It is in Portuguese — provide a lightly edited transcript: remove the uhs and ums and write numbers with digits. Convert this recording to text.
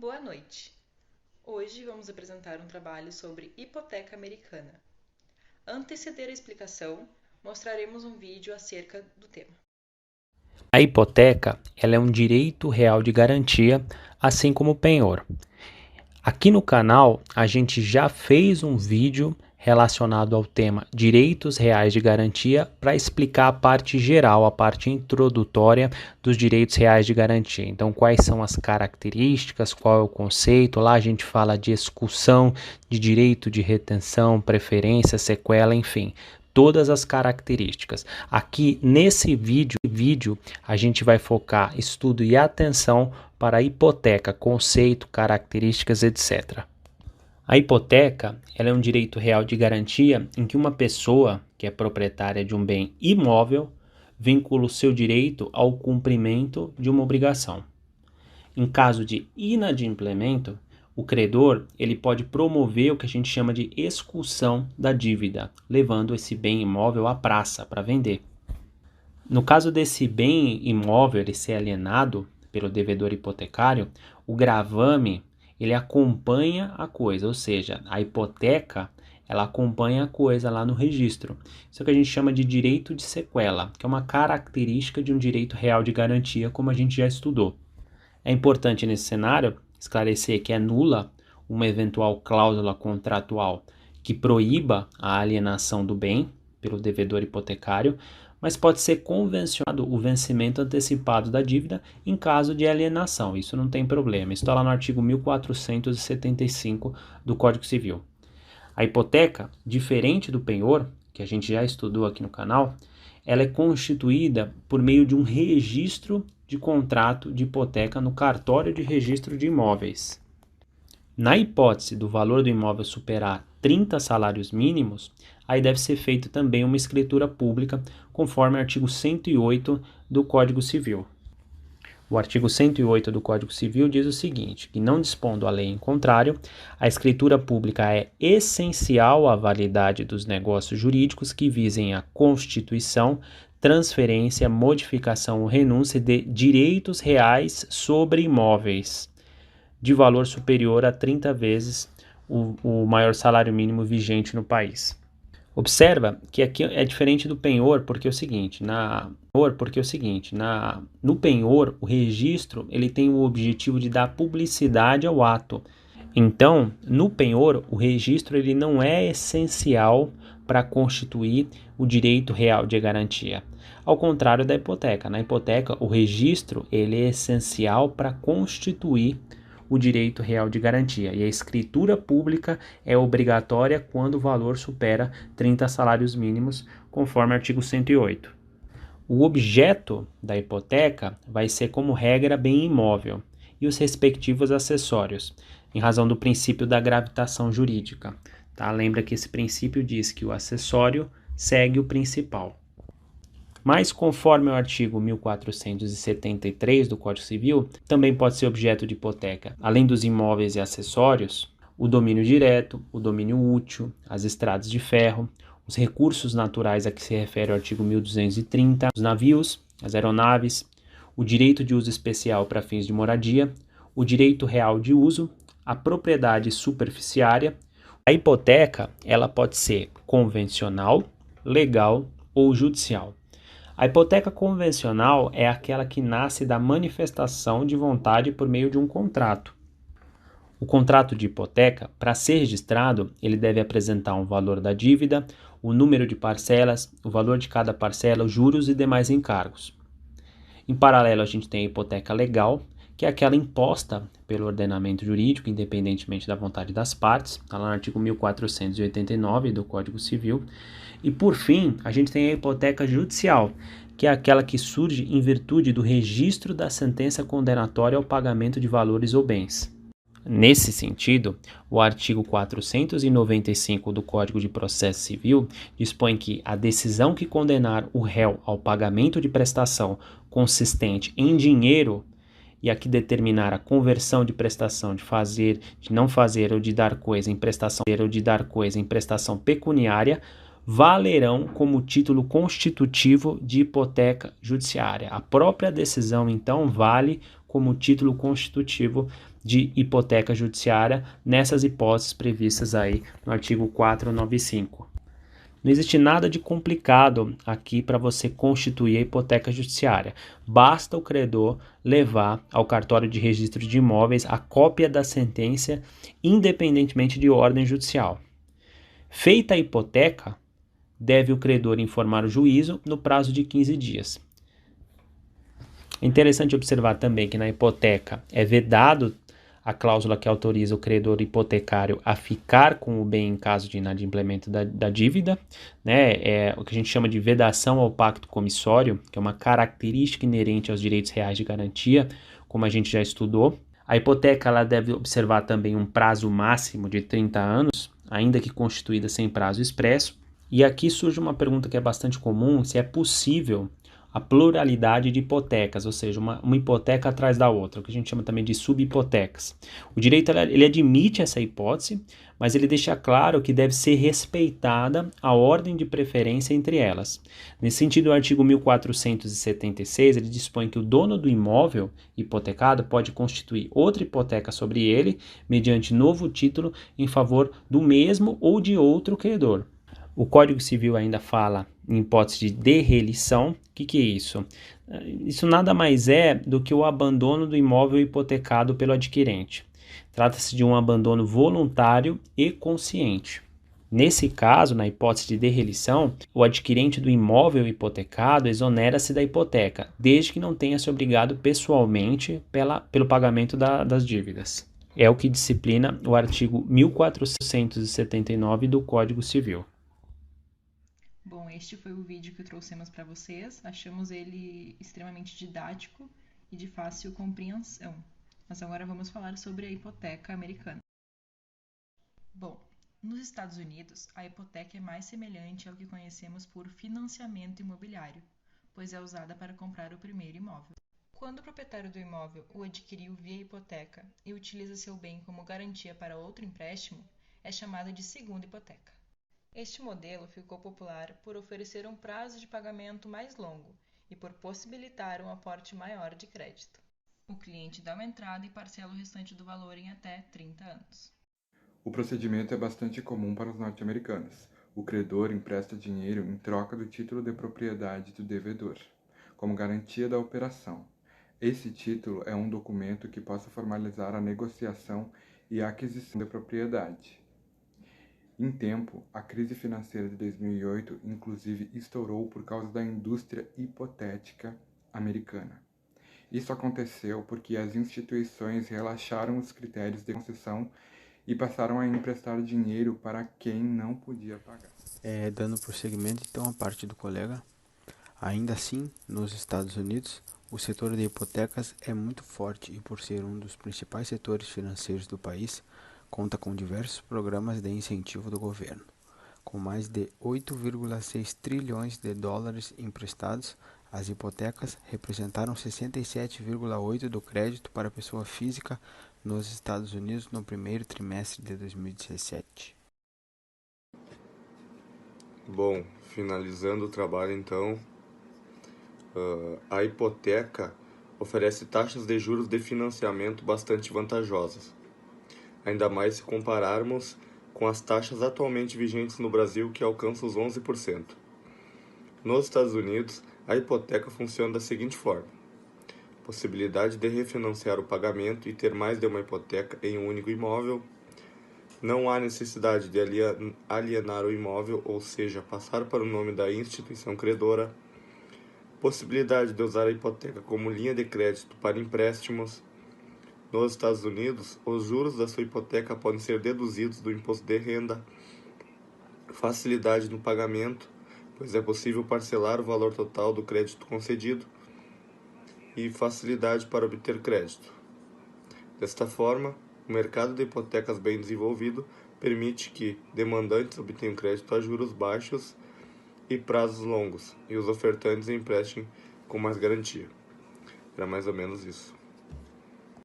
Boa noite. Hoje vamos apresentar um trabalho sobre hipoteca americana. Anteceder a explicação, mostraremos um vídeo acerca do tema. A hipoteca, ela é um direito real de garantia, assim como o penhor. Aqui no canal, a gente já fez um vídeo relacionado ao tema direitos reais de garantia para explicar a parte geral, a parte introdutória dos direitos reais de garantia. Então, quais são as características, qual é o conceito? Lá a gente fala de excursão, de direito de retenção, preferência, sequela, enfim, todas as características. Aqui nesse vídeo a gente vai focar estudo e atenção para a hipoteca, conceito, características, etc. A hipoteca, ela é um direito real de garantia em que uma pessoa que é proprietária de um bem imóvel vincula o seu direito ao cumprimento de uma obrigação. Em caso de inadimplemento, o credor ele pode promover o que a gente chama de excursão da dívida, levando esse bem imóvel à praça para vender. No caso desse bem imóvel ele ser alienado pelo devedor hipotecário, o gravame ele acompanha a coisa, ou seja, a hipoteca ela acompanha a coisa lá no registro. Isso é o que a gente chama de direito de sequela, que é uma característica de um direito real de garantia, como a gente já estudou. É importante nesse cenário esclarecer que é nula uma eventual cláusula contratual que proíba a alienação do bem pelo devedor hipotecário, mas pode ser convencionado o vencimento antecipado da dívida em caso de alienação. Isso não tem problema. Isso está lá no artigo 1475 do Código Civil. A hipoteca, diferente do penhor, que a gente já estudou aqui no canal, ela é constituída por meio de um registro de contrato de hipoteca no cartório de registro de imóveis. Na hipótese do valor do imóvel superar 30 salários mínimos, aí deve ser feita também uma escritura pública, conforme o artigo 108 do Código Civil. O artigo 108 do Código Civil diz o seguinte, que não dispondo a lei em contrário, a escritura pública é essencial à validade dos negócios jurídicos que visem a constituição, transferência, modificação ou renúncia de direitos reais sobre imóveis de valor superior a 30 vezes o maior salário mínimo vigente no país. Observa que aqui é diferente do penhor, porque é o seguinte, no penhor, o registro ele tem o objetivo de dar publicidade ao ato. Então, no penhor, o registro ele não é essencial para constituir o direito real de garantia. Ao contrário da hipoteca. Na hipoteca, o registro ele é essencial para constituir o direito real de garantia. E a escritura pública é obrigatória quando o valor supera 30 salários mínimos, conforme o artigo 108. O objeto da hipoteca vai ser, como regra, bem imóvel e os respectivos acessórios, em razão do princípio da gravitação jurídica. Tá? Lembra que esse princípio diz que o acessório segue o principal. Mas, conforme o artigo 1473 do Código Civil, também pode ser objeto de hipoteca, além dos imóveis e acessórios, o domínio direto, o domínio útil, as estradas de ferro, os recursos naturais a que se refere o artigo 1230, os navios, as aeronaves, o direito de uso especial para fins de moradia, o direito real de uso, a propriedade superficiária. A hipoteca, ela pode ser convencional, legal ou judicial. A hipoteca convencional é aquela que nasce da manifestação de vontade por meio de um contrato. O contrato de hipoteca, para ser registrado, ele deve apresentar um valor da dívida, o número de parcelas, o valor de cada parcela, os juros e demais encargos. Em paralelo, a gente tem a hipoteca legal, que é aquela imposta pelo ordenamento jurídico, independentemente da vontade das partes, está lá no artigo 1489 do Código Civil. E, por fim, a gente tem a hipoteca judicial, que é aquela que surge em virtude do registro da sentença condenatória ao pagamento de valores ou bens. Nesse sentido, o artigo 495 do Código de Processo Civil dispõe que a decisão que condenar o réu ao pagamento de prestação consistente em dinheiro e a que determinar a conversão de prestação de fazer, de não fazer ou de dar coisa em prestação pecuniária, valerão como título constitutivo de hipoteca judiciária. A própria decisão, então, vale como título constitutivo de hipoteca judiciária nessas hipóteses previstas aí no artigo 495. Não existe nada de complicado aqui para você constituir a hipoteca judiciária. Basta o credor levar ao cartório de registro de imóveis a cópia da sentença, independentemente de ordem judicial. Feita a hipoteca, deve o credor informar o juízo no prazo de 15 dias. É interessante observar também que na hipoteca é vedado a cláusula que autoriza o credor hipotecário a ficar com o bem em caso de inadimplemento da dívida, né? É o que a gente chama de vedação ao pacto comissório, que é uma característica inerente aos direitos reais de garantia, como a gente já estudou. A hipoteca ela deve observar também um prazo máximo de 30 anos, ainda que constituída sem prazo expresso. E aqui surge uma pergunta que é bastante comum, se é possível a pluralidade de hipotecas, ou seja, uma hipoteca atrás da outra, o que a gente chama também de subhipotecas. O direito ele admite essa hipótese, mas ele deixa claro que deve ser respeitada a ordem de preferência entre elas. Nesse sentido, o artigo 1476 ele dispõe que o dono do imóvel hipotecado pode constituir outra hipoteca sobre ele, mediante novo título em favor do mesmo ou de outro credor. O Código Civil ainda fala em hipótese de derrelição. O que é isso? Isso nada mais é do que o abandono do imóvel hipotecado pelo adquirente. Trata-se de um abandono voluntário e consciente. Nesse caso, na hipótese de derrelição, o adquirente do imóvel hipotecado exonera-se da hipoteca, desde que não tenha se obrigado pessoalmente pelo pagamento das dívidas. É o que disciplina o artigo 1479 do Código Civil. Bom, este foi o vídeo que trouxemos para vocês. Achamos ele extremamente didático e de fácil compreensão. Mas agora vamos falar sobre a hipoteca americana. Bom, nos Estados Unidos, a hipoteca é mais semelhante ao que conhecemos por financiamento imobiliário, pois é usada para comprar o primeiro imóvel. Quando o proprietário do imóvel o adquiriu via hipoteca e utiliza seu bem como garantia para outro empréstimo, é chamada de segunda hipoteca. Este modelo ficou popular por oferecer um prazo de pagamento mais longo e por possibilitar um aporte maior de crédito. O cliente dá uma entrada e parcela o restante do valor em até 30 anos. O procedimento é bastante comum para os norte-americanos. O credor empresta dinheiro em troca do título de propriedade do devedor, como garantia da operação. Esse título é um documento que possa formalizar a negociação e a aquisição da propriedade. Em tempo, a crise financeira de 2008 inclusive estourou por causa da indústria hipotética americana. Isso aconteceu porque as instituições relaxaram os critérios de concessão e passaram a emprestar dinheiro para quem não podia pagar. Dando prosseguimento então à parte do colega, ainda assim, nos Estados Unidos, o setor de hipotecas é muito forte e, por ser um dos principais setores financeiros do país, conta com diversos programas de incentivo do governo. Com mais de 8,6 trilhões de dólares emprestados, as hipotecas representaram 67,8% do crédito para pessoa física nos Estados Unidos no primeiro trimestre de 2017. Bom, finalizando o trabalho então, a hipoteca oferece taxas de juros de financiamento bastante vantajosas, ainda mais se compararmos com as taxas atualmente vigentes no Brasil, que alcançam os 11%. Nos Estados Unidos, a hipoteca funciona da seguinte forma: possibilidade de refinanciar o pagamento e ter mais de uma hipoteca em um único imóvel. Não há necessidade de alienar o imóvel, ou seja, passar para o nome da instituição credora. Possibilidade de usar a hipoteca como linha de crédito para empréstimos. Nos Estados Unidos, os juros da sua hipoteca podem ser deduzidos do imposto de renda. Facilidade no pagamento, pois é possível parcelar o valor total do crédito concedido. E facilidade para obter crédito. Desta forma, o mercado de hipotecas bem desenvolvido permite que demandantes obtenham crédito a juros baixos e prazos longos, e os ofertantes emprestem com mais garantia. Era mais ou menos isso.